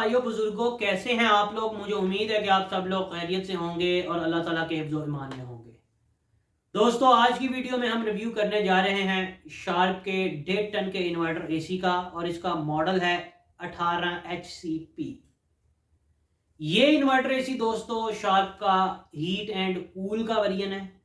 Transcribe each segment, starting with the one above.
भाइयों बुजुर्गों, कैसे हैं आप लोग। मुझे उम्मीद है कि आप सब लोग खैरियत से होंगे और अल्लाह ताला के हिफ्ज़ व ईमान में होंगे। दोस्तों, आज की वीडियो में हम रिव्यू करने जा रहे हैं शार्प के 1.5 टन के इन्वर्टर एसी का और इसका मॉडल है 18HCP। ये इन्वर्टर एसी दोस्तों शार्प का हीट एंड कूल का वेरिएंट है,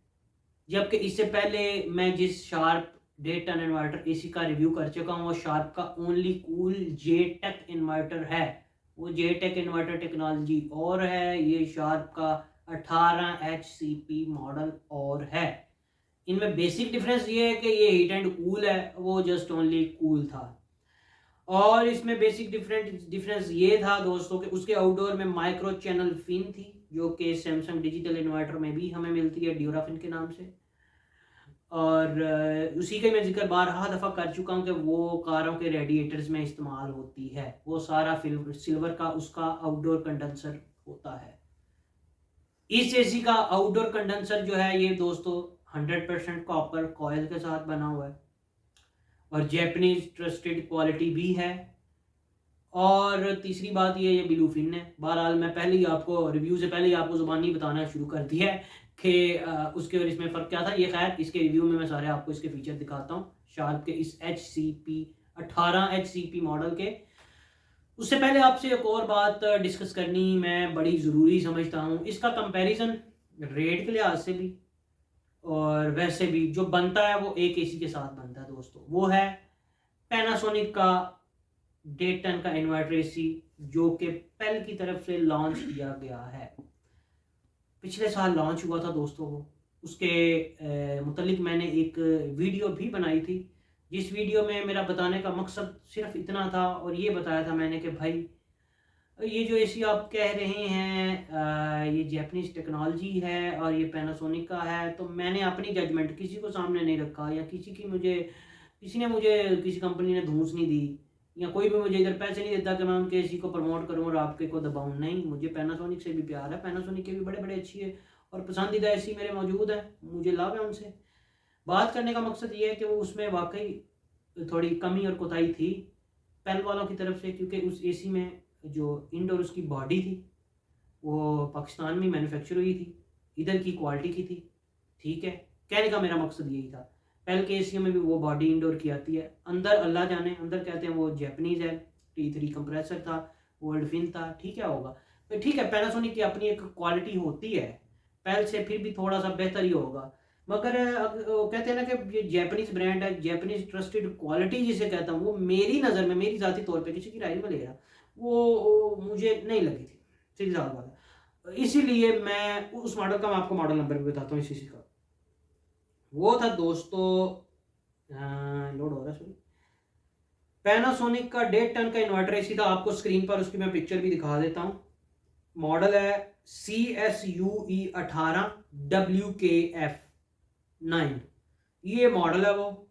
जबकि इससे पहले मैं जिस शार्प 1.5 टन इन्वर्टर एसी का रिव्यू कर चुका हूँ वो शार्प का ओनली कूल जे टेक इन्वर्टर है। वो जे टेक इन्वर्टर टेक्नोलॉजी और है, ये शार्प का 18HCP मॉडल और है। इनमें बेसिक डिफरेंस ये है कि ये हीट एंड कूल है, वो जस्ट ओनली कूल था। और इसमें बेसिक डिफरेंस ये था दोस्तों कि उसके आउटडोर में माइक्रो चैनल फिन थी, जो कि सैमसंग डिजिटल इन्वर्टर में भी हमें मिलती है ड्यूराफिन के नाम से। और उसी का मैं जिक्र बारहा दफ़ा कर चुका हूँ कि वो कारों के रेडिएटर्स में इस्तेमाल होती है। वो सारा सिल्वर का उसका आउटडोर कंडेंसर होता है। इस एसी का आउटडोर कंडेंसर जो है ये दोस्तों 100% कॉपर कॉयल के साथ बना हुआ है और जैपनीज ट्रस्टेड क्वालिटी भी है। और तीसरी बात ये ब्लू फिन है। बहरहाल मैं पहले ही आपको रिव्यू से पहले ही आपको ज़ुबानी बताना शुरू कर दिया है कि उसके और इसमें फ़र्क क्या था। ये खैर इसके रिव्यू में मैं सारे आपको इसके फीचर दिखाता हूँ शार्प के इस HCP 18HCP मॉडल के। उससे पहले आपसे एक और बात डिस्कस करनी मैं बड़ी ज़रूरी समझता हूँ। इसका कंपैरिजन रेट के लिहाज से भी और वैसे भी जो बनता है वो एक एसी के साथ बनता है दोस्तों, वो है पैनासोनिक का 1.5 टन का इन्वर्टर एसी, जो कि पेल की तरफ से लॉन्च किया गया है। पिछले साल लॉन्च हुआ था दोस्तों वो। उसके मुतलिक मैंने एक वीडियो भी बनाई थी, जिस वीडियो में मेरा बताने का मकसद सिर्फ इतना था और ये बताया था मैंने कि भाई ये जो एसी आप कह रहे हैं ये जैपनीज टेक्नोलॉजी है और ये पैनासोनिक का है। तो मैंने अपनी जजमेंट किसी को सामने नहीं रखा या किसी ने मुझे किसी कंपनी ने धूस नहीं दी या कोई भी मुझे इधर पैसे नहीं देता कि मैं उनके एसी को प्रमोट करूं और आपके को दबाऊं। नहीं, मुझे पैनासोनिक से भी प्यार है। पैनासोनिक के भी बड़े बड़े अच्छी है और पसंदीदा एसी मेरे मौजूद है, मुझे लाभ है उनसे। बात करने का मकसद ये है कि वो उसमें वाकई थोड़ी कमी और कोताही थी पेल वालों की तरफ से, क्योंकि उस एसी में जो इंडोर उसकी बॉडी थी वो पाकिस्तान में मैन्युफैक्चर हुई थी, इधर की क्वालिटी की थी। ठीक है, कहने का मेरा मकसद यही था। पहल के एशिया में भी वो बॉडी इंडोर की आती है, अंदर अल्लाह जाने, अंदर कहते हैं वो जैपनीज है। T3 कंप्रेसर था, ओल्ड फिन था, ठीक है होगा तो ठीक है। पैनासोनिक की अपनी एक क्वालिटी होती है, पहल से फिर भी थोड़ा सा बेहतर ही होगा। मगर वो कहते हैं ना कि ये जैपनीज ब्रांड है, जैपनीज ट्रस्टेड क्वालिटी जिसे कहता हूँ, वो मेरी नज़र में, मेरी ज़ाती तौर पे किसी की राय में ले रहा, वो मुझे नहीं लगी थी, सीधी सी बात है। इसीलिए मैं उस मॉडल का, मैं आपको मॉडल नंबर भी बताता हूँ इसी का। वो था दोस्तों, लोड हो रहा है, पैनासोनिक का 1.5 टन का इन्वर्टर एसी था। आपको स्क्रीन पर उसकी मैं पिक्चर भी दिखा देता हूँ। मॉडल है CSUE18WKF9, ये मॉडल है वो।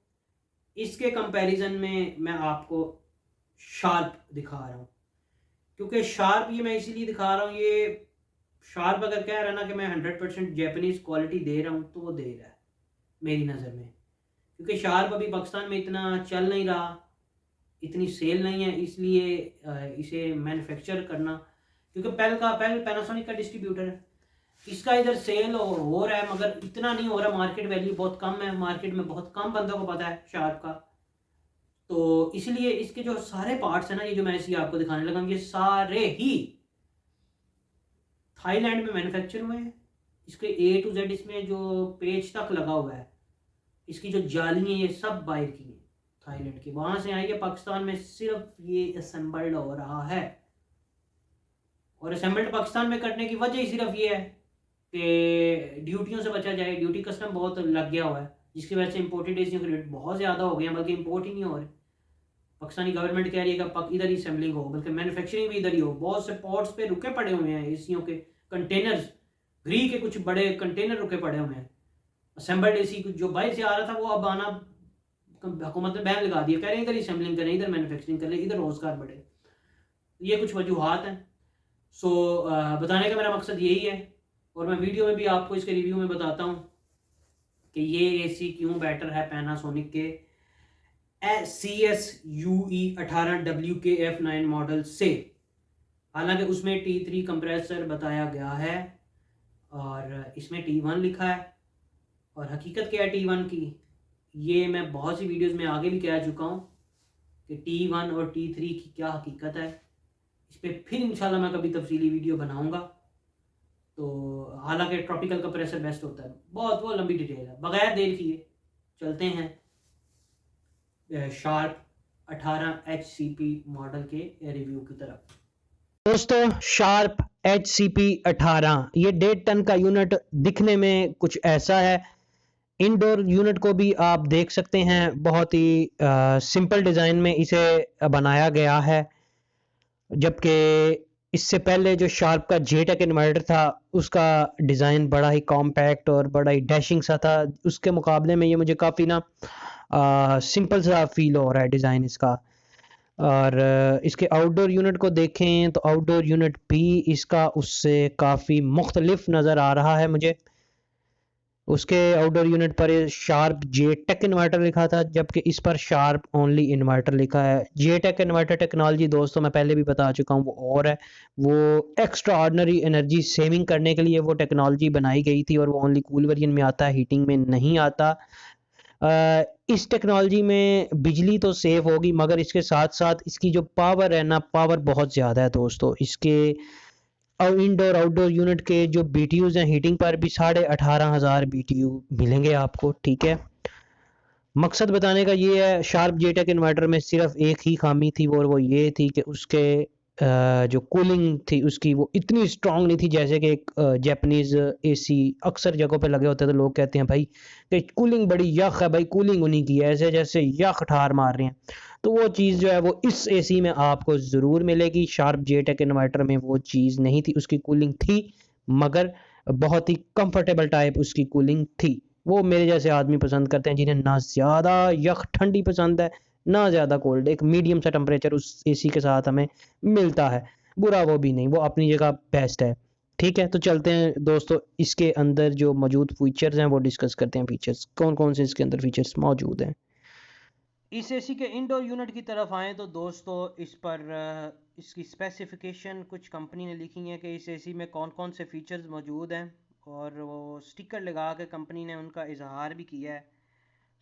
इसके कंपैरिजन में मैं आपको शार्प दिखा रहा हूँ, क्योंकि शार्प ये मैं इसीलिए दिखा रहा हूँ, ये शार्प अगर कह रहा है ना कि मैं 100% जैपनीज क्वालिटी दे रहा हूँ तो वो दे रहा है मेरी नज़र में। क्योंकि शार्प अभी पाकिस्तान में इतना चल नहीं रहा, इतनी सेल नहीं है, इसलिए इसे मैन्युफैक्चर करना, क्योंकि पहल पैनासोनिक का डिस्ट्रीब्यूटर है, इसका इधर सेल हो रहा है मगर इतना नहीं हो रहा। मार्केट वैल्यू बहुत कम है, मार्केट में बहुत कम बंदों को पता है शार्प का। तो इसलिए इसके जो सारे पार्ट्स हैं ना, ये जो मैं इसी आपको दिखाने लगा हूँ, ये सारे ही थाईलैंड में मैन्युफैक्चर हुए हैं। इसके A to Z इसमें जो पेज तक लगा हुआ है, इसकी जो जाली है, ये सब बाहर की है, थाईलैंड की, वहां से आई है। पाकिस्तान में सिर्फ ये असेंबल्ड हो रहा है और असेंबल्ड पाकिस्तान में करने की वजह ही सिर्फ ये है कि ड्यूटियों से बचा जाए। ड्यूटी कस्टम बहुत लग गया हुआ है, जिसकी वजह से इंपोर्टेड एसियों के रेट बहुत ज़्यादा हो गए हैं, बल्कि इंपोर्ट ही नहीं हो रहे। पाकिस्तानी गवर्नमेंट कह रही है कि इधर ही असेंबलिंग हो, बल्कि मैन्युफैक्चरिंग भी इधर ही हो। बहुत से पोर्ट्स पे रुके पड़े हुए हैं एसियों के कंटेनर्स, ग्री के कुछ बड़े कंटेनर रुके पड़े हुए हैं। असेंबल्ड एसी जो बाहर से आ रहा था वो अब आना, हुकूमत ने बैन लगा दिया, कह रहे हैं इधर ही असेंबलिंग करें, इधर मैन्युफैक्चरिंग करें, इधर रोजगार बढ़े। ये कुछ वजूहत हैं। सो बताने का मेरा मकसद यही है और मैं वीडियो में भी आपको इसके रिव्यू में बताता हूँ कि ये एसी क्यों बेटर है पैनासोनिक के CSUE18WKF9 मॉडल से। हालांकि उसमें T3 कंप्रेसर बताया गया है और इसमें T1 लिखा है। और हकीकत क्या है T1 की, ये मैं बहुत सी वीडियोस में आगे भी कह चुका हूँ कि T1 और T3 की क्या हकीकत है। इस पर फिर इंशाल्लाह मैं कभी तफसीली वीडियो बनाऊंगा। तो हालांकि ट्रॉपिकल कंप्रेसर बेस्ट होता है, बहुत वो लंबी डिटेल है। बगैर देर किए चलते हैं शार्प 18HCP मॉडल के रिव्यू की तरफ। दोस्तों, शार्प HCP 18 ये 1.5 टन का यूनिट दिखने में कुछ ऐसा है। इंडोर यूनिट को भी आप देख सकते हैं, बहुत ही सिंपल डिज़ाइन में इसे बनाया गया है। जबकि इससे पहले जो शार्प का जेटेक इन्वर्टर था उसका डिज़ाइन बड़ा ही कॉम्पैक्ट और बड़ा ही डैशिंग सा था। उसके मुकाबले में ये मुझे काफ़ी ना सिंपल सा फील हो रहा है डिज़ाइन इसका। और इसके आउटडोर यूनिट को देखें तो आउटडोर यूनिट भी इसका उससे काफ़ी मुख्तलिफ नज़र आ रहा है मुझे। उसके आउटडोर यूनिट पर शार्प जेटेक इन्वर्टर लिखा था, जबकि इस पर शार्प ओनली इन्वर्टर लिखा है। जेटेक इन्वर्टर टेक्नोलॉजी दोस्तों मैं पहले भी बता चुका हूँ, वो और है, वो एक्स्ट्रा ऑर्डनरी एनर्जी सेविंग करने के लिए वो टेक्नोलॉजी बनाई गई थी और वो ओनली कूल वेरिएंट में आता है, हीटिंग में नहीं आता। इस टेक्नोलॉजी में बिजली तो सेव होगी, मगर इसके साथ साथ इसकी जो पावर है ना, पावर बहुत ज़्यादा है दोस्तों। इसके और इंडोर आउटडोर यूनिट के जो BTUs हैं हीटिंग पर भी 18,500 BTU मिलेंगे आपको, ठीक है। मकसद बताने का ये है, शार्प जेटेक इन्वर्टर में सिर्फ एक ही खामी थी वो ये थी कि उसके जो कूलिंग थी उसकी वो इतनी स्ट्रांग नहीं थी जैसे कि एक जापानीज़ AC अक्सर जगहों पे लगे होते हैं। तो लोग कहते हैं भाई कि कूलिंग बड़ी यख है, भाई कूलिंग उन्हीं की है, ऐसे जैसे यख ठार मार रहे हैं। तो वो चीज़ जो है वो इस AC में आपको ज़रूर मिलेगी। शार्प जेटेक इन्वर्टर में वो चीज़ नहीं थी, उसकी कूलिंग थी मगर बहुत ही कंफर्टेबल टाइप उसकी कूलिंग थी। वो मेरे जैसे आदमी पसंद करते हैं जिन्हें ना ज़्यादा यख ठंडी पसंद है ना ज़्यादा कोल्ड, एक मीडियम सा टेम्परेचर उस AC के साथ हमें मिलता है। बुरा वो भी नहीं, वो अपनी जगह बेस्ट है, ठीक है। तो चलते हैं दोस्तों, इसके अंदर जो मौजूद फीचर्स हैं वो डिस्कस करते हैं। फीचर्स कौन कौन से इसके अंदर फीचर्स मौजूद हैं। इस AC के इंडोर यूनिट की तरफ आएँ तो दोस्तों इस पर इसकी स्पेसिफिकेशन कुछ कंपनी ने लिखी है कि इस AC में कौन कौन से फीचर्स मौजूद हैं, और वो स्टिकर लगा के कंपनी ने उनका इजहार भी किया है।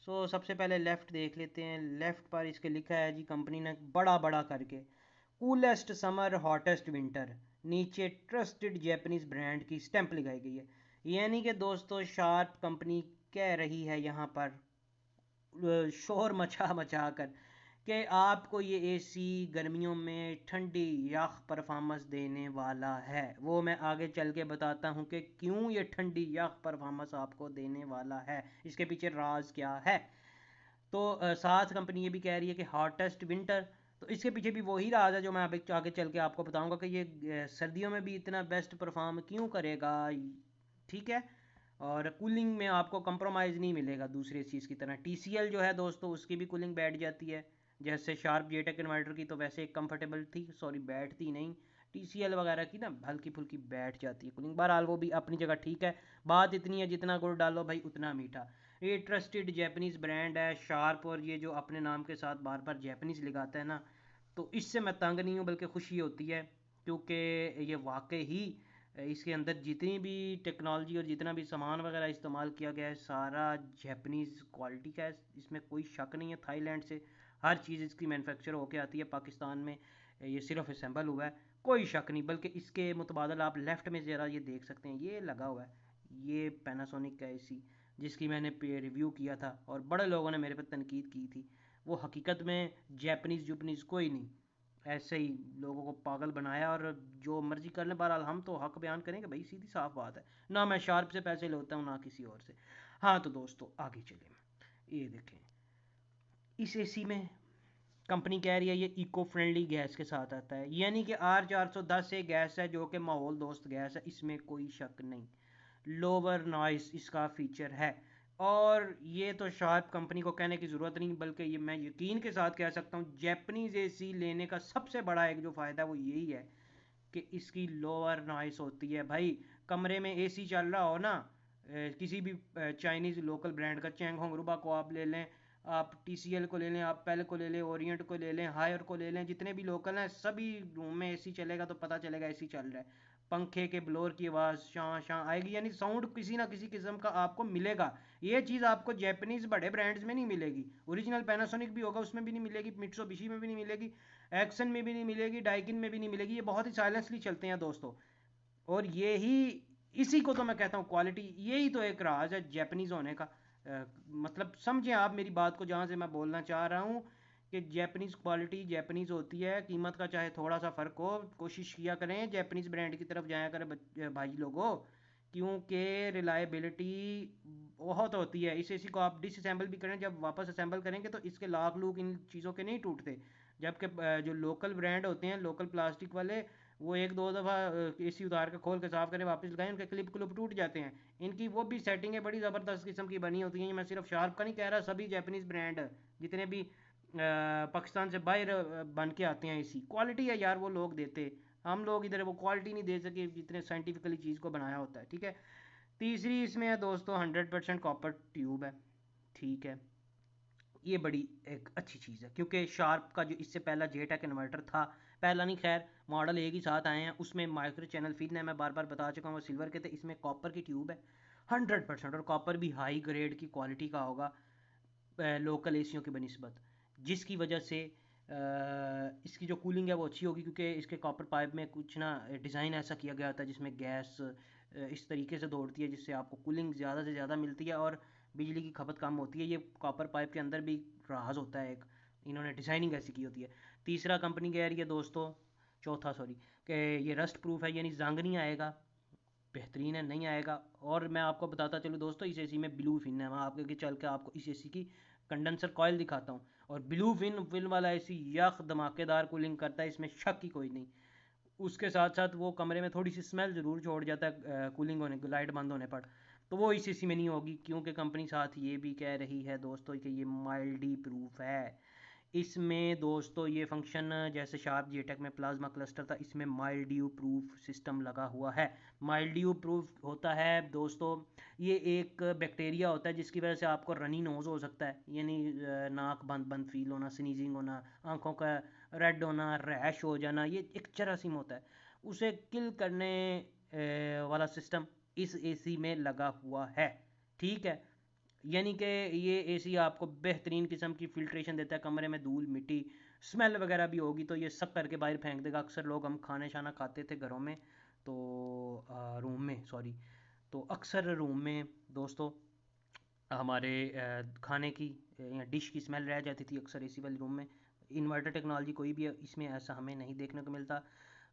सो सबसे पहले लेफ़्ट देख लेते हैं। लेफ़्ट पर इसके लिखा है जी, कंपनी ने बड़ा बड़ा करके, कूलेस्ट समर हॉटेस्ट विंटर, नीचे ट्रस्टेड जैपनीज़ ब्रांड की स्टैंप लगाई गई है। यानी कि दोस्तों शार्प कंपनी कह रही है यहाँ पर शोर मचा मचा कर कि आपको ये AC गर्मियों में ठंडी यख परफॉर्मेंस देने वाला है। वो मैं आगे चल के बताता हूँ कि क्यों ये ठंडी यख परफॉर्मेंस आपको देने वाला है, इसके पीछे राज क्या है। तो साथ कंपनी ये भी कह रही है कि हॉटेस्ट विंटर, तो इसके पीछे भी वही राज है जो मैं अभी आगे चल के आपको बताऊंगा कि ये सर्दियों में भी इतना बेस्ट परफॉर्म क्यों करेगा, ठीक है। और कूलिंग में आपको कंप्रोमाइज़ नहीं मिलेगा दूसरे चीज़ की तरह। TCL जो है दोस्तों उसकी भी कूलिंग बैठ जाती है, जैसे शार्प जेटेक इन्वर्टर की तो वैसे कंफर्टेबल थी, सॉरी बैठती नहीं, TCL वगैरह की ना हल्की फुल्की बैठ जाती है कूलिंग। बहरहाल वो भी अपनी जगह ठीक है। बात इतनी है, जितना गुड़ डालो भाई उतना मीठा। ये ट्रस्टेड जैपनीज़ ब्रांड है शार्प, और ये जो अपने नाम के साथ बार बार जैपनीज़ लगाता है ना, तो इससे मैं तंग नहीं हूँ बल्कि खुशी होती है, क्योंकि ये वाकई ही इसके अंदर जितनी भी टेक्नोलॉजी और जितना भी सामान वगैरह इस्तेमाल किया गया है सारा जैपनीज़ क्वालिटी का है, इसमें कोई शक नहीं है। थाईलैंड से हर चीज़ इसकी मैन्युफैक्चर होके आती है, पाकिस्तान में ये सिर्फ असेंबल हुआ है, कोई शक नहीं। बल्कि इसके मुतबादल आप लेफ़्ट में ज़रा ये देख सकते हैं, ये लगा हुआ है, ये पैनासोनिक का AC जिसकी मैंने रिव्यू किया था और बड़े लोगों ने मेरे पर तनकीद की थी। वो हकीकत में जैपनीज़ जुपनीज़ कोई नहीं, ऐसे ही लोगों को पागल बनाया और जो मर्जी कर लें। बहरहाल हम तो हक बयान करेंगे भाई, सीधी साफ बात है। ना मैं शार्प से पैसे लेता हूँ ना किसी और से। हाँ तो दोस्तों आगे चलें, ये देखें इस AC में कंपनी कह रही है ये इको फ्रेंडली गैस के साथ आता है, यानी कि R410 एक गैस है जो कि माहौल दोस्त गैस है, इसमें कोई शक नहीं। लोअर नॉइस इसका फीचर है, और ये तो शार्प कंपनी को कहने की ज़रूरत नहीं, बल्कि ये मैं यकीन के साथ कह सकता हूँ जैपनीज़ AC लेने का सबसे बड़ा एक जो फ़ायदा वो यही है कि इसकी लोअर नॉइस होती है। भाई कमरे में AC चल रहा हो ना, किसी भी चाइनीज़ लोकल ब्रांड का चैंग होंग रुबा को आप ले लें, आप TCL को ले लें, आप पेल को ले लें, ओरिएंट को ले लें, हायर को ले लें, जितने भी लोकल हैं सभी रूम में AC चलेगा तो पता चलेगा AC चल रहा है। पंखे के ब्लोअर की आवाज़ शां शां आएगी, यानी साउंड किसी ना किसी किस्म का आपको मिलेगा। ये चीज़ आपको जैपनीज़ बड़े ब्रांड्स में नहीं मिलेगी। ओरिजिनल पैनासोनिक भी होगा उसमें भी नहीं मिलेगी, मित्सुबिशी में भी नहीं मिलेगी, एक्सन में भी नहीं मिलेगी, डाइकिन में भी नहीं मिलेगी। ये बहुत ही साइलेंसली चलते हैं दोस्तों। और ये ही इसी को तो मैं कहता हूँ क्वालिटी, यही तो एक राज है जैपनीज होने का। मतलब समझें आप मेरी बात को, जहाँ से मैं बोलना चाह रहा हूँ कि जैपनीज क्वालिटी जैपनीज होती है। कीमत का चाहे थोड़ा सा फ़र्क हो, कोशिश किया करें जैपनीज ब्रांड की तरफ जाया करें भाई लोगों, क्योंकि रिलायबिलिटी बहुत होती है। इस एसी को आप डिसअसेंबल भी करें, जब वापस असेंबल करेंगे तो इसके लाख लूक इन चीज़ों के नहीं टूटते। जबकि जो लोकल ब्रांड होते हैं, लोकल प्लास्टिक वाले, वो एक दो दफ़ा एसी उतार के खोल के साफ करें वापस लगाएं, उनके क्लिप क्लिप टूट जाते हैं। इनकी वो भी सेटिंगें बड़ी ज़बरदस्त किस्म की बनी होती हैं। मैं सिर्फ शार्प का नहीं कह रहा, सभी जैपनीज़ ब्रांड जितने भी पाकिस्तान से बाहर बन के आते हैं एसी, क्वालिटी है यार वो लोग देते। हम लोग इधर वो क्वालिटी नहीं दे सके जितने साइंटिफिकली चीज़ को बनाया होता है। ठीक है। तीसरी इसमें है दोस्तों 100% कॉपर ट्यूब है। ठीक है, ये बड़ी एक अच्छी चीज़ है, क्योंकि शार्प का जो इससे पहला जेटेक इन्वर्टर था, पहला नहीं खैर, मॉडल एक ही साथ आए हैं, उसमें माइक्रो चैनल फिन है, मैं बार बार बता चुका हूँ, सिल्वर के थे, इसमें कॉपर की ट्यूब है 100%। और कॉपर भी हाई ग्रेड की क्वालिटी का होगा लोकल एसियों की बनिस्बत, जिसकी वजह से इसकी जो कूलिंग है वो अच्छी होगी, क्योंकि इसके कॉपर पाइप में कुछ ना डिज़ाइन ऐसा किया गया होता है जिसमें गैस इस तरीके से दौड़ती है जिससे आपको कूलिंग ज़्यादा से ज़्यादा मिलती है और बिजली की खपत कम होती है। ये कॉपर पाइप के अंदर भी राज होता है एक, इन्होंने डिज़ाइनिंग ऐसी की होती है। तीसरा कंपनी कह रही है दोस्तों, चौथा सॉरी, कि ये रस्ट प्रूफ है, यानी जंग नहीं आएगा, बेहतरीन है, नहीं आएगा। और मैं आपको बताता चलूँ दोस्तों, इस एसी में ब्लू फिन है, मैं आपके चल के आपको इस एसी की कंडेंसर कॉयल दिखाता हूँ। और ब्लू फिन फिन वाला एसी यख धमाकेदार कूलिंग करता है, इसमें शक ही कोई नहीं। उसके साथ साथ वो कमरे में थोड़ी सी स्मेल ज़रूर छोड़ जाता है कूलिंग होने, लाइट बंद होने पर, तो वो इस एसी में नहीं होगी, क्योंकि कंपनी साथ ये भी कह रही है दोस्तों कि ये माइल्डी प्रूफ है। इसमें दोस्तों ये फंक्शन जैसे शार्प जेटेक में प्लाज्मा क्लस्टर था, इसमें माइल्ड्यू प्रूफ सिस्टम लगा हुआ है। माइल्ड्यू प्रूफ होता है दोस्तों, ये एक बैक्टीरिया होता है जिसकी वजह से आपको रनी नोज़ हो सकता है, यानी नाक बंद बंद फील होना, स्नीजिंग होना, आंखों का रेड होना, रैश हो जाना, ये एक जरासीम होता है। उसे किल करने वाला सिस्टम इस एसी में लगा हुआ है। ठीक है, यानी कि ये एसी आपको बेहतरीन किस्म की फिल्ट्रेशन देता है, कमरे में धूल मिट्टी स्मेल वगैरह भी होगी तो ये सब करके बाहर फेंक देगा। अक्सर लोग, हम खाने शाना खाते थे घरों में तो रूम में सॉरी, तो अक्सर रूम में दोस्तों हमारे खाने की या डिश की स्मेल रह जाती थी अक्सर एसी वाले रूम में। इन्वर्टर टेक्नोलॉजी कोई भी है, इसमें ऐसा हमें नहीं देखने को मिलता।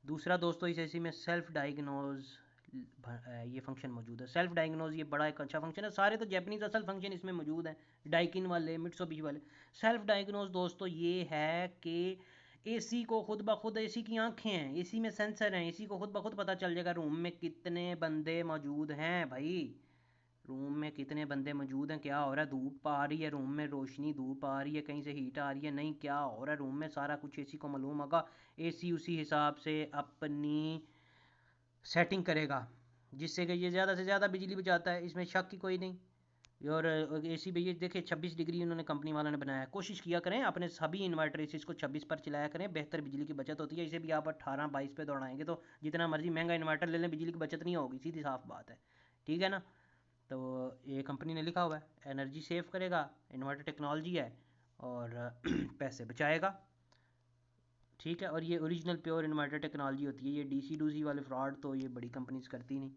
दूसरा दोस्तों, इस एसी में सेल्फ डायग्नोज ये फंक्शन मौजूद है। सेल्फ डायग्नोज ये बड़ा एक अच्छा फंक्शन है, सारे तो जैपनीज असल फंक्शन इसमें मौजूद हैं, डाइकिन वाले, मिट्सुबिशी वाले। सेल्फ डायग्नोज दोस्तों ये है कि एसी को खुद ब खुद, एसी की आंखें हैं, एसी में सेंसर हैं, एसी को खुद ब खुद पता चल जाएगा रूम में कितने बंदे मौजूद हैं भाई, रूम में कितने बंदे मौजूद हैं, क्या हो रहा है, धूप आ रही है रूम में, रोशनी धूप आ रही है, कहीं से हीट आ रही है, नहीं क्या हो रहा है रूम में, सारा कुछ एसी को मालूम होगा। एसी उसी हिसाब से अपनी सेटिंग करेगा जिससे कि ये ज़्यादा से ज़्यादा बिजली बचाता है, इसमें शक की कोई नहीं। और एसी भैया देखिए 26 डिग्री उन्होंने कंपनी वालों ने बनाया है। कोशिश किया करें अपने सभी इन्वर्टर एसीज को 26 पर चलाया करें, बेहतर बिजली की बचत होती है। इसे भी आप 18-22 पे दौड़ाएंगे तो जितना मर्जी महंगा इन्वर्टर ले लें, बिजली की बचत नहीं होगी, सीधी साफ बात है। ठीक है ना। तो ये कंपनी ने लिखा हुआ है एनर्जी सेव करेगा, इन्वर्टर टेक्नोलॉजी है और पैसे बचाएगा। ठीक है, और ये ओरिजिनल प्योर इन्वर्टर टेक्नोलॉजी होती है। ये डीसी डूसी वाले फ्रॉड तो ये बड़ी कंपनीज करती नहीं।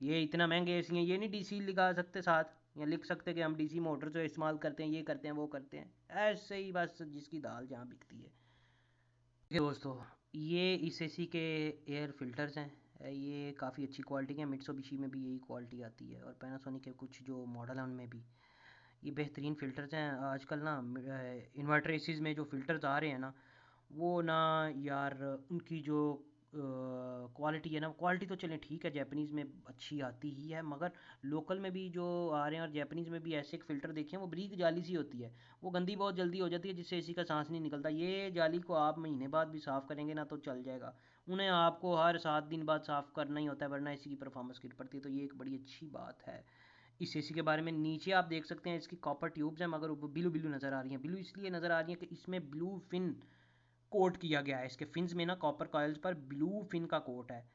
ये इतना महंगे एसी हैं, ये नहीं डीसी लगा सकते साथ, या लिख सकते कि हम डीसी मोटर जो इस्तेमाल करते हैं, ये करते हैं वो करते हैं, ऐसे ही बस जिसकी दाल जहाँ बिकती है। ये दोस्तों, ये इस एसी के एयर फिल्टर्स हैं, ये काफ़ी अच्छी क्वालिटी के हैं, मिट्सुबिशी में भी यही क्वालिटी आती है और पैनासोनिक के कुछ जो मॉडल हैं उनमें भी ये बेहतरीन फ़िल्टर्स हैं। आजकल ना इन्वर्टर एसीज़ में जो फ़िल्टर्स आ रहे हैं ना, वो ना यार उनकी जो क्वालिटी है ना, क्वालिटी तो चलें ठीक है, जैपनीज़ में अच्छी आती ही है, मगर लोकल में भी जो आ रहे हैं और जैपनीज़ में भी ऐसे एक फ़िल्टर देखे हैं, वो बारीक जाली सी होती है, वो गंदी बहुत जल्दी हो जाती है जिससे एसी का सांस नहीं निकलता। ये जाली को आप महीने बाद भी साफ़ करेंगे ना तो चल जाएगा, उन्हें आपको हर 7 दिन बाद साफ़ करना ही होता है, वरना एसी की परफॉर्मेंस गिर पड़ती है। तो ये एक बड़ी अच्छी बात है। इस एसी के बारे में। नीचे आप देख सकते हैं इसकी कॉपर ट्यूब्स हैं, मगर वो ब्लू ब्लू नज़र आ रही हैं। ब्लू इसलिए नज़र आ रही हैं कि इसमें ब्लू फिन कोट किया गया है। इसके फिन्स में ना कॉपर कॉइल्स पर ब्लू फिन का कोट है।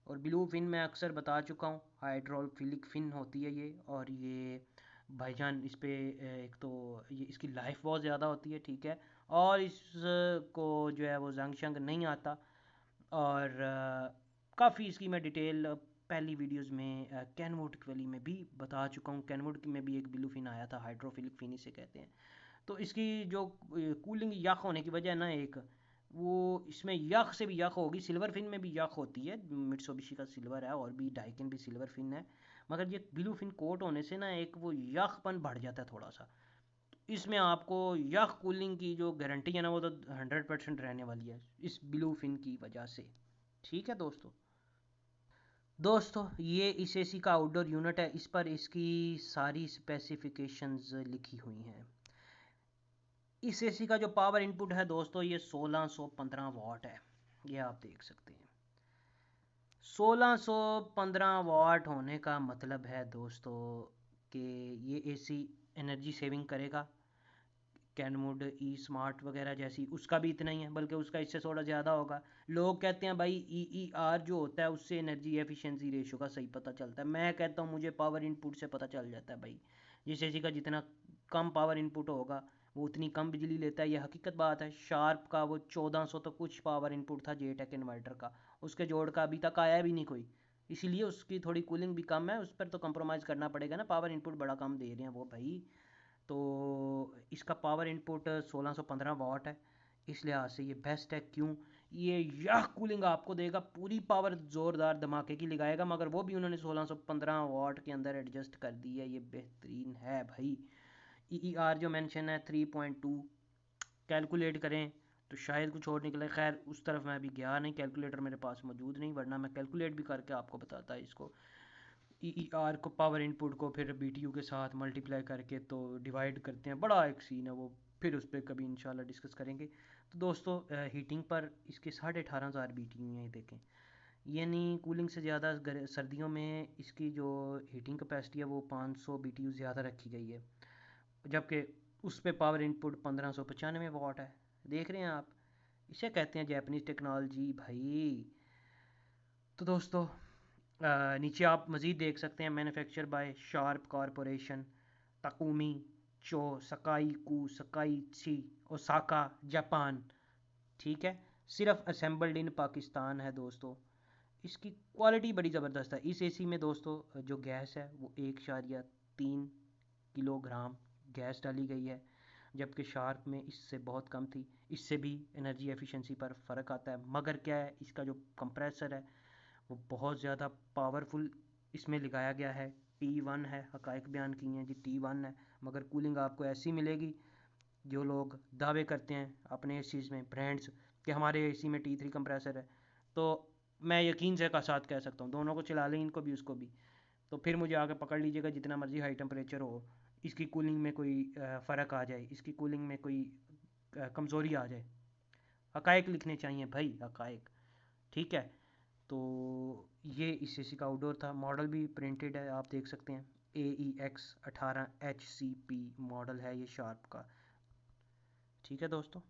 और ब्लू फिन मैं अक्सर बता चुका हूँ, हाइड्रोफिलिक फिन होती है ये। और ये भाईजान इस पे एक तो ये इसकी लाइफ बहुत ज़्यादा होती है, ठीक है, और इसको जो है वो जंग शंग नहीं आता। और काफ़ी इसकी मैं डिटेल पहली वीडियोस में कैनवुड वाली में भी बता चुका हूँ। कैनवुड में भी एक ब्लू फिन आया था, हाइड्रोफिलिक फिन इसे कहते हैं। तो इसकी जो कूलिंग यख होने की वजह है ना, एक वो इसमें यख से भी यख होगी। सिल्वर फिन में भी यख होती है, मिट्सुबिशी का सिल्वर है, और भी डाइकिन भी सिल्वर फिन है। मगर ये ब्लू फिन कोट होने से ना एक वो यखपन बढ़ जाता है थोड़ा सा। इसमें आपको यख कूलिंग की जो गारंटी है ना, वो तो 100% रहने वाली है इस ब्लू फिन की वजह से। ठीक है दोस्तों ये इस एसी का आउटडोर यूनिट है। इस पर इसकी सारी स्पेसिफिकेशंस लिखी हुई हैं। इस एसी का जो पावर इनपुट है दोस्तों, ये 1615 वाट है। ये आप देख सकते हैं 1615 वाट होने का मतलब है दोस्तों कि ये एसी एनर्जी सेविंग करेगा। कैनवुड ई स्मार्ट वगैरह जैसी उसका भी इतना ही है, बल्कि उसका इससे थोड़ा ज़्यादा होगा। लोग कहते हैं भाई EER जो होता है उससे एनर्जी एफिशिएंसी रेशो का सही पता चलता है। मैं कहता हूँ मुझे पावर इनपुट से पता चल जाता है भाई। जिस एसी का जितना कम पावर इनपुट होगा वो उतनी कम बिजली लेता है, ये हकीकत बात है। शार्प का वो 1400 तो कुछ पावर इनपुट था जेटेक इन्वर्टर का, उसके जोड़ का अभी तक आया भी नहीं कोई, इसीलिए उसकी थोड़ी कूलिंग भी कम है। उस पर तो कंप्रोमाइज़ करना पड़ेगा ना, पावर इनपुट बड़ा कम दे रहे हैं वो भाई। तो इसका पावर इनपुट 1615 वाट है, इस लिहाज से ये बेस्ट है। क्यों? ये यह कूलिंग आपको देगा, पूरी पावर ज़ोरदार धमाके की लगाएगा, मगर वो भी उन्होंने 1615 वाट के अंदर एडजस्ट कर दी है। ये बेहतरीन है भाई। EER जो मेंशन है 3.2, कैलकुलेट करें तो शायद कुछ और निकले। खैर उस तरफ मैं अभी गया नहीं, कैलकुलेटर मेरे पास मौजूद नहीं, वरना मैं कैलकुलेट भी करके आपको बताता है इसको। EER को पावर इनपुट को फिर BTU के साथ मल्टीप्लाई करके तो डिवाइड करते हैं, बड़ा एक सीन है वो, फिर उस पर कभी इंशाल्लाह डिस्कस करेंगे। तो दोस्तों हीटिंग पर इसके 18,500 BTU हैं, ये देखें। यानी कूलिंग से ज़्यादा सर्दियों में इसकी जो हीटिंग कैपेसिटी है वो 500 BTU ज़्यादा रखी गई है, जबकि उस पर पावर इनपुट 1595 वाट है। देख रहे हैं आप, इसे कहते हैं जापानीज़ टेक्नोलॉजी भाई। तो दोस्तों नीचे आप मज़ीद देख सकते हैं, manufacture bye sharp corporation, Takumi चो सकाई कू सकाई ची ओसाका जापान। ठीक है, सिर्फ असेंबल्ड इन पाकिस्तान है दोस्तों। इसकी क्वालिटी बड़ी ज़बरदस्त है। इस एसी में दोस्तों जो गैस है वो 1.3 किलोग्राम गैस डाली गई है, जबकि शार्प में इससे बहुत कम थी। इससे भी एनर्जी एफिशिएंसी पर फ़र्क आता है, मगर क्या है, इसका जो कंप्रेसर है वो बहुत ज़्यादा पावरफुल इसमें लगाया गया है। T1 है, हकायक बयान किए हैं जी, T1 है, मगर कूलिंग आपको ऐसी मिलेगी। जो लोग दावे करते हैं अपने इस चीज़ में ब्रांड्स कि हमारे एसी में T3 कंप्रेसर है, तो मैं यकीन से का साथ कह सकता हूँ दोनों को चला लें, इनको भी उसको भी, तो फिर मुझे आके पकड़ लीजिएगा जितना मर्जी हाई टेम्परेचर हो, इसकी कूलिंग में कोई फ़र्क आ जाए, इसकी कूलिंग में कोई कमज़ोरी आ जाए। हकायक लिखने चाहिए भाई, हकायक। ठीक है, तो ये इस एसी का आउटडोर था। मॉडल भी प्रिंटेड है, आप देख सकते हैं AEX18HCP मॉडल है ये शार्प का। ठीक है दोस्तों,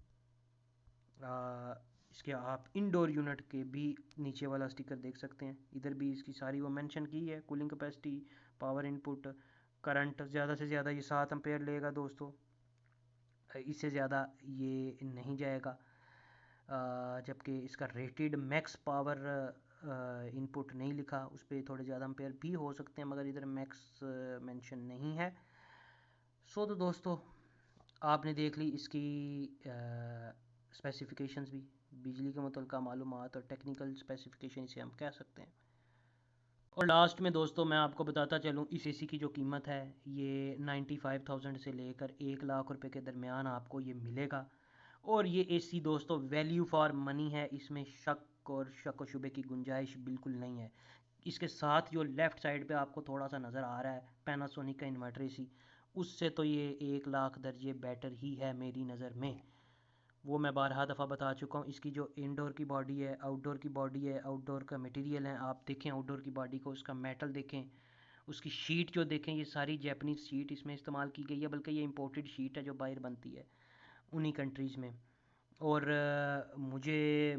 इसके आप इंडोर यूनिट के भी नीचे वाला स्टिकर देख सकते हैं, इधर भी इसकी सारी वो मेंशन की है। Cooling capacity, power input, current ज़्यादा से ज़्यादा ये 7 एम्पेयर लेगा दोस्तों, इससे ज़्यादा ये नहीं जाएगा। जबकि इसका रेटेड मैक्स पावर इनपुट नहीं लिखा, उस पर थोड़े ज़्यादा एम्पेयर भी हो सकते हैं, मगर इधर मैक्स मेंशन नहीं है। तो दोस्तों आपने देख ली इसकी स्पेसिफिकेशंस भी, बिजली के मुतल्लिक़ मालूमात और टेक्निकल स्पेसिफिकेशन इसे हम कह सकते हैं। और लास्ट में दोस्तों मैं आपको बताता चलूँ, इस एसी की जो कीमत है ये 95,000 से लेकर 1 लाख रुपए के दरमियान आपको ये मिलेगा। और ये एसी दोस्तों वैल्यू फॉर मनी है, इसमें शक व शुबे की गुंजाइश बिल्कुल नहीं है। इसके साथ जो लेफ़्ट साइड पे आपको थोड़ा सा नज़र आ रहा है पैनासोनिक का इन्वर्टर एसी, उससे तो ये 1 लाख दर्जे बेटर ही है मेरी नज़र में। वो मैं बारहा दफ़ा बता चुका हूँ। इसकी जो इंडोर की बॉडी है, आउटडोर की बॉडी है, आउटडोर का मटेरियल है, आप देखें आउटडोर की बॉडी को, उसका मेटल देखें, उसकी शीट जो देखें, ये सारी जैपनीज़ शीट इसमें इस्तेमाल की गई है, बल्कि ये इंपोर्टेड शीट है जो बाहर बनती है उन्हीं कंट्रीज़ में। और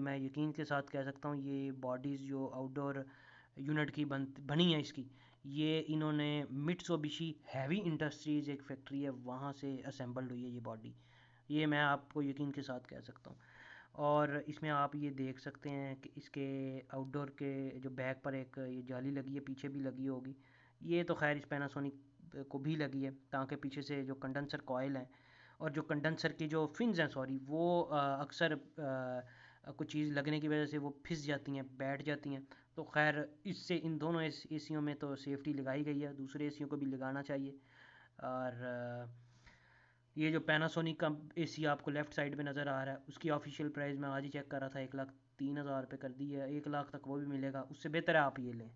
मैं यकीन के साथ कह सकता हूँ ये बॉडीज़ जो आउटडोर यूनिट की बनी है इसकी, ये इन्होंने मित्सुबिशी हैवी इंडस्ट्रीज़ एक फैक्ट्री है वहाँ से असेंबल्ड हुई है ये बॉडी, ये मैं आपको यकीन के साथ कह सकता हूँ। और इसमें आप ये देख सकते हैं कि इसके आउटडोर के जो बैक पर एक ये जाली लगी है, पीछे भी लगी होगी, ये तो खैर इस पैनासोनिक को भी लगी है ताकि पीछे से जो कंडेंसर कॉयल है और जो कंडेंसर की जो फिन्स हैं सॉरी वो अक्सर कुछ चीज़ लगने की वजह से वो फिस जाती हैं, बैठ जाती हैं। तो खैर इससे इन दोनों एसियों में तो सेफ्टी लगाई गई है, दूसरे एसियों को भी लगाना चाहिए। और ये जो पैनासोनिक का एसी आपको लेफ़्ट साइड पे नज़र आ रहा है, उसकी ऑफिशियल प्राइस मैं आज ही चेक कर रहा था 1,03,000 रुपये कर दी है, 1 लाख तक वो भी मिलेगा, उससे बेहतर है आप ये लें।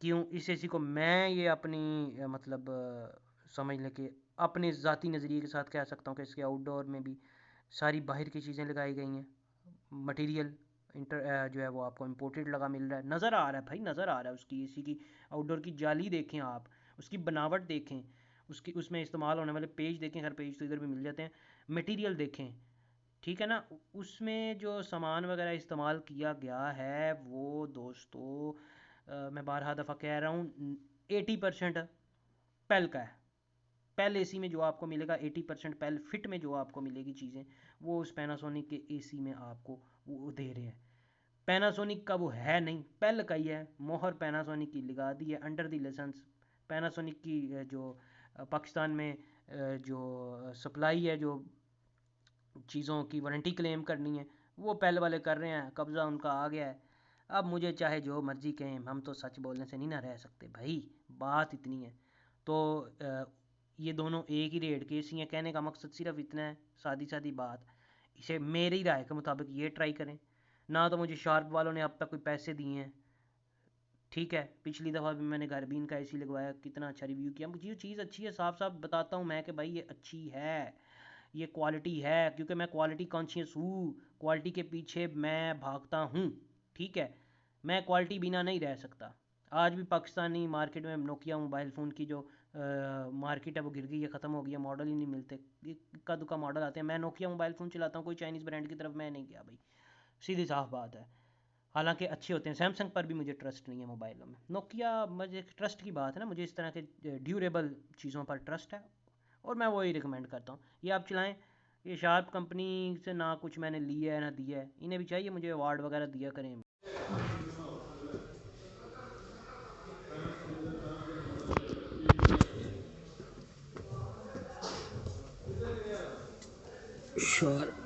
क्यों? इस एसी को मैं ये अपनी मतलब समझ लें कि अपने ज़ाती नज़रिए के साथ कह सकता हूँ कि इसके आउटडोर में भी सारी बाहर की चीज़ें लगाई गई हैं, मटेरियल जो है वो आपको इम्पोर्टेड लगा मिल रहा है, नज़र आ रहा है भाई, नज़र आ रहा है। उसकी एसी की आउटडोर की जाली देखें आप, उसकी बनावट देखें, उसकी उसमें इस्तेमाल होने वाले पेज देखें, हर पेज तो इधर भी मिल जाते हैं, मटेरियल देखें, ठीक है ना। उसमें जो सामान वगैरह इस्तेमाल किया गया है वो दोस्तों मैं बारहा दफ़ा कह रहा हूँ 80% पेल का है। पेल एसी में जो आपको मिलेगा 80% पेल फिट में जो आपको मिलेगी चीज़ें वो उस पैनासोनिक के एसी में आपको वो दे रहे हैं। पैनासोनिक का वो है नहीं, पेल का ही है, मोहर पैनासोनिक की लगा दी है अंडर द लाइसेंस। पैनासोनिक की जो पाकिस्तान में जो सप्लाई है, जो चीज़ों की वारंटी क्लेम करनी है वो पेल वाले कर रहे हैं, कब्ज़ा उनका आ गया है। अब मुझे चाहे जो मर्ज़ी कहें, हम तो सच बोलने से नहीं ना रह सकते भाई, बात इतनी है। तो ये दोनों एक ही रेट के एसी हैं, कहने का मकसद सिर्फ इतना है, सादी सादी बात, इसे मेरी राय के मुताबिक ये ट्राई करें। ना तो मुझे शार्प वालों ने अब तक कोई पैसे दिए हैं, ठीक है, पिछली दफ़ा भी मैंने गार्बिन का एसी लगवाया, कितना अच्छा रिव्यू किया, मुझे ये चीज़ अच्छी है, साफ साफ बताता हूँ मैं कि भाई ये अच्छी है, ये क्वालिटी है, क्योंकि मैं क्वालिटी कॉन्शियस हूँ, क्वालिटी के पीछे मैं भागता हूँ, ठीक है, मैं क्वालिटी बिना नहीं रह सकता। आज भी पाकिस्तानी मार्केट में नोकिया मोबाइल फ़ोन की जो मार्केट है वो गिर गई है, ख़त्म हो गई है, मॉडल ही नहीं मिलते, इक्का दुक्का मॉडल आते हैं। मैं नोकिया मोबाइल फ़ोन चलाता हूँ, कोई चाइनीज़ ब्रांड की तरफ मैं नहीं गया भाई, सीधी साफ बात है। हालांकि अच्छे होते हैं, सैमसंग पर भी मुझे ट्रस्ट नहीं है मोबाइलों में, नोकिया मुझे ट्रस्ट की बात है ना, मुझे इस तरह के ड्यूरेबल चीज़ों पर ट्रस्ट है और मैं वही रिकमेंड करता हूँ, ये आप चलाएं। ये शार्प कंपनी से ना कुछ मैंने लिया है ना दिया है, इन्हें भी चाहिए मुझे अवार्ड वगैरह दिया करें। शार्प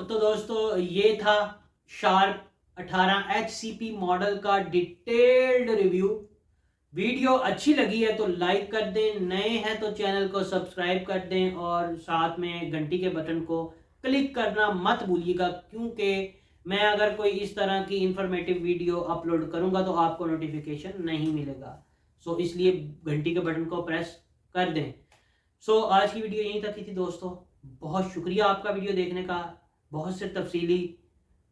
तो दोस्तों ये था शार्प 18 HCP मॉडल का डिटेल्ड रिव्यू। वीडियो अच्छी लगी है तो लाइक कर दें, नए हैं तो चैनल को सब्सक्राइब कर दें और साथ में घंटी के बटन को क्लिक करना मत भूलिएगा, क्योंकि मैं अगर कोई इस तरह की इंफॉर्मेटिव वीडियो अपलोड करूंगा तो आपको नोटिफिकेशन नहीं मिलेगा। सो इसलिए घंटी के बटन को प्रेस कर दें। सो आज की वीडियो यहीं तक की थी दोस्तों, बहुत शुक्रिया आपका वीडियो देखने का। बहुत से तफसीली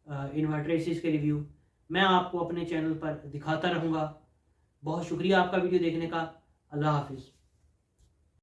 इन्वर्टर एसीज के रिव्यू मैं आपको अपने चैनल पर दिखाता रहूँगा। बहुत शुक्रिया आपका वीडियो देखने का। अल्लाह हाफिज़।